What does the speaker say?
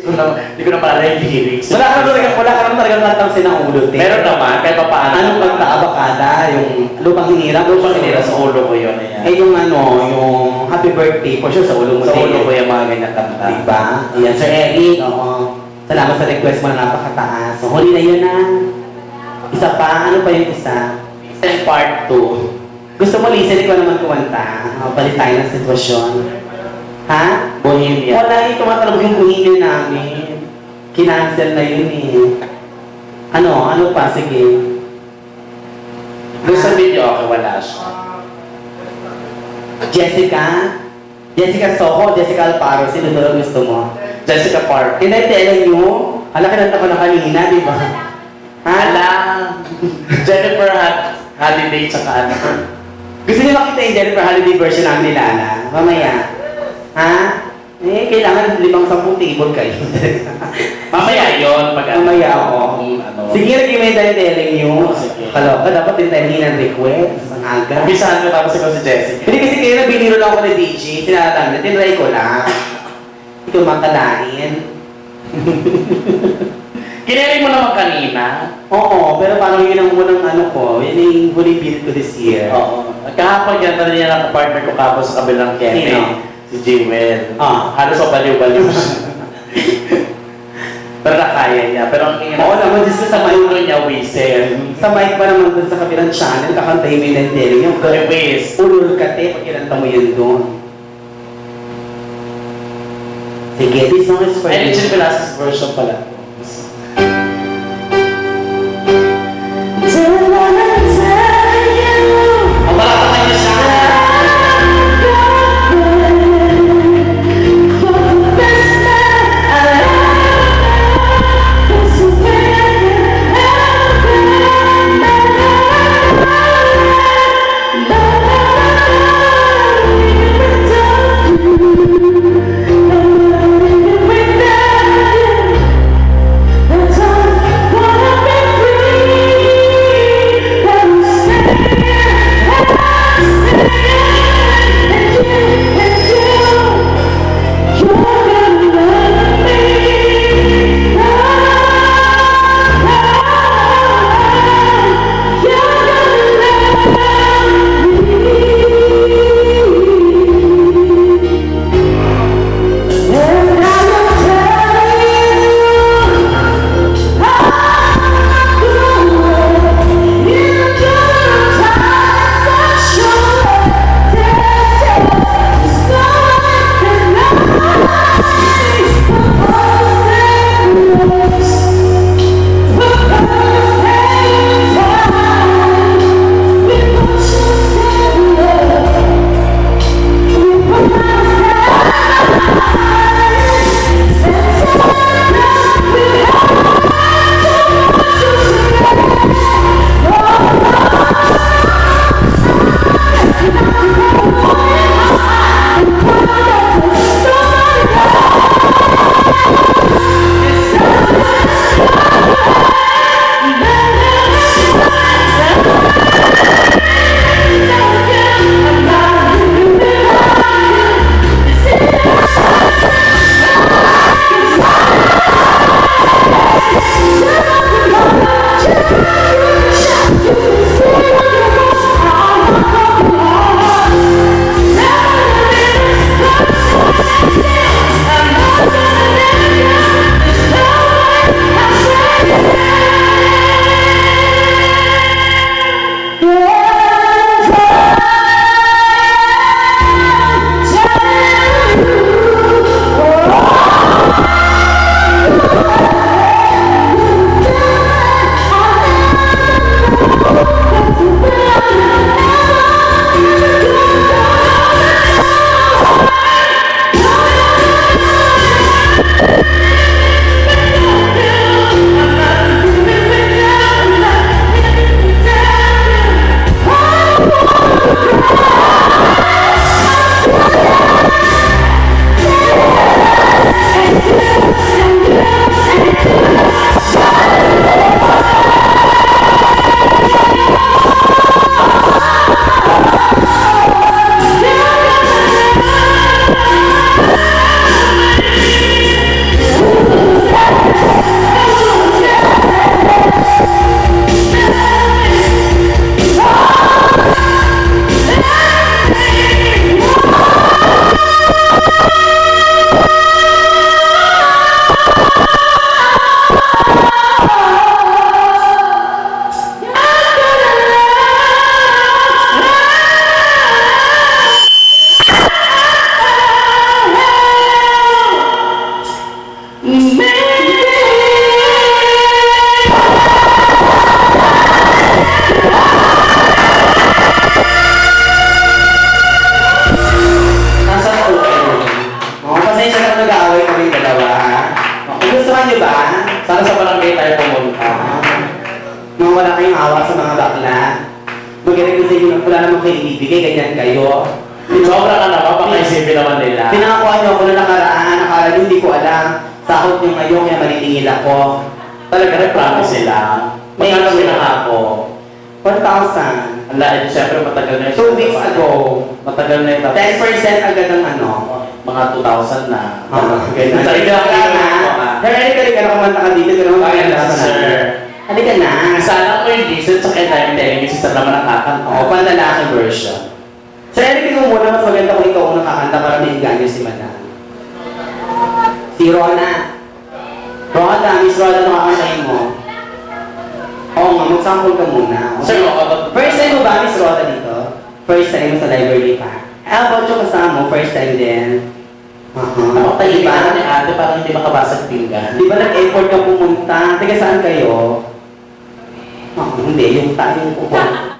Hindi ko na pala yung lyrics. Wala ka naman talagang kantang sinaulo, te. Meron naman, kahit pa paano. Anong kanta, abakada? Yung lupang hinirang? Lupang hinirang sa ulo ko yun. Ayan. Eh yung yung happy birthday, for sure sa ulo mo. Sa ulo ko yung mga ganyan kanta. Diba? Yan, Sir Eric, oo. Salamat sa request mo na napakataas. So, huli na yun na. Isa pa, ano pa yung isa? Listen part 2. Gusto mo, listen, ikaw naman kumanta. Balik tayo ng sitwasyon. Ha? Bohemian. Wala yung tumatalog yung Bohemian namin. Kinancel na yun eh. Ano pa? Sige. Doon sa video, okay, wala siya. Jessica Soho, Jessica Alparo, sino doon gusto mo? Jessica Park. Hindi, tell you. Hala, kinanta ko na kanina, di ba? Hala. Jennifer Holiday tsaka ano. Gusto niyo makita yung Jennifer Holiday version namin nila, Ana? Mamaya. Ha? Kailangan 5-10 table kayo. Mamaya yun. Pag Mamaya ako. Ano. Sige, nag-email tayo telling you. Sige. Kaloka, dapat din tayo ng request. Ang aga. Umpisahan ko tapos ikaw si Jessica. Hindi kasi kayo nabiniro lang ako ni DJ. Sinatang na, tinry ko lang. Ikaw makalain. Kinilig mo naman kanina. Oo, pero parang yun ang unang ano ko. Yun yung huling beat ko this year. Oo. Kahapon yan, talaga niya ng partner ko kapos sa kabilang kete. Sino? Si Jewel. Ah. Halos sa baliw-baliw siya. Pero nakaya niya. Pero ang ingin Oo naman, just sa mic. ulo niya, whistle. Sa mic pa naman dun sa kabilang channel, kakantay mo yung telling yung May whist. ulul ka te, pag kinanta mo yun doon. Sige, this song is for Ay, you. Richard Velasquez version pala. Ang malakaman niya siya. Nagustuhan niyo ba? Sana sa barangay tayo pumunta. Nung wala kayong awa sa mga bakla. Magaling ko sa inyo na wala namang kayo ibibigay, ganyan kayo. Sobra ka naman, baka isipin naman nila. Pinakakuha niyo ako na nakaraan, nakala niyo hindi ko alam. Sahod niyo ngayon, kaya maningil ako. Talaga rin promise sila. Magkano pinaka ako? 1,000. Ala, eh, siyempre matagal na yun. 2 weeks ago. Matagal na yun. 10% agad ng ano. Mga 2,000 na. Ganyan. Talaga na. Halika na kumanta ka dito. Pero Sir. Halika na. Sana ko yung decent sa kaya tayo telling yung sister naman ang kakanta. Oo, panlalaki version. Sir, Eric, ikaw muna. Mas maganda kung ikaw unang kakanta para maingganyo si Madam. Si Rona. Rona, Miss Rona, nakakantayin mo. Oo nga, mag-sample ka muna. Sir, First time mo ba, Miss Rona, dito? First time mo sa library pa? How about yung kasama mo? First time din? Napakataliban ni ate parang hindi makabasag pinggan. Di ba nag-effort ka pumunta? Taga saan kayo? Hindi, yung tayo pupunta.